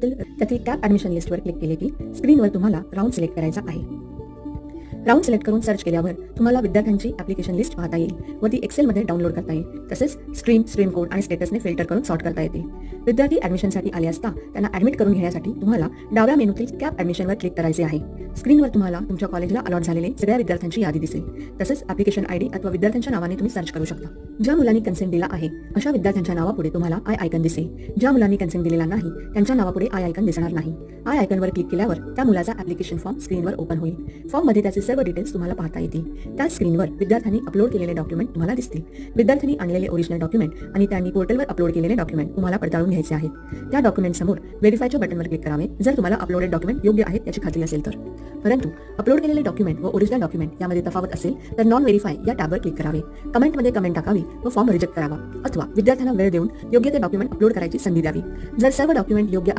त्यातील cap admission लिस्टवर click केले की स्क्रीनवर तुम्हाला राऊंड सिलेक्ट करायचा आहे. राऊंड सिलेक्ट करून सर्च केल्यावर तुम्हाला विद्यार्थ्यांची ॲप्लिकेशन लिस्ट पाहता येईल व ती एक्सेलमध्ये डाउनलोड करता येईल. तसेच स्ट्रीम कोड आणि स्टेटसने फिल्टर करून सॉर्ट करता येते. विद्यार्थी ॲडमिशनसाठी आले असता त्यांना ॲडमिट करून घेण्यासाठी तुम्हाला डाव्या मेनूतील कॅप ॲडमिशनवर क्लिक करायचे आहे. स्क्रीनवर तुम्हाला तुमच्या कॉलेजला अलॉट झालेले सगळ्या विद्यार्थ्यांची यादी दिसेल. तसेच ॲप्लिकेशन आयडी अथवा विद्यार्थ्यांच्या नावाने तुम्ही सर्च करू शकता. ज्या मुलांनी कन्सेंट दिला आहे अशा विद्यार्थ्यांच्या नावापुढे तुम्हाला आय आयकन दिसेल. ज्या मुलांनी कन्सेंट दिलेला नाही त्यांच्या नावापुढे आय आयकन दिसणार नाही. आय आयकनवर क्लिक केल्यावर त्या मुलाचा ॲप्लिकेशन फॉर्म स्क्रीनवर ओपन होईल. फॉर्ममध्ये त्याचे सर्व डिटेल्स तुम्हाला पाहता येतील. त्या स्क्रीनवर विद्यार्थ्यांनी अपलोड केलेले डॉक्युमेंट तुम्हाला दिसतील. विद्यार्थ्यांनी आणलेले ओरिजिनल डॉक्युमेंट आणि त्यांनी पोर्टलवर अपलोड केलेले डॉक्युमेंट तुम्हाला पडताळून घ्यायचे आहेत. त्या डॉक्युमेंट समोर व्हेरीफायच्या बटनवर क्लिक करावे जर तुम्हाला अपलोडेड डॉक्युमेंट योग्य आहेत याची खात्री असेल तर. परंतु अपलोड केलेले डॉक्युमेंट व ओरिजिनल डॉक्युमेंट यामध्ये तफावत असेल तर नॉन व्हेरीफाय या टॅबवर क्लिक करावे. कमेंटमध्ये कमेंट टाकावी व फॉर्म रिजेक्ट करावा अथवा विद्यार्थ्यांना वेळ देऊन योग्य ते डॉक्युमेंट अपलोड करायची संधी द्यावी. जर सर्व डॉक्युमेंट योग्य आहेत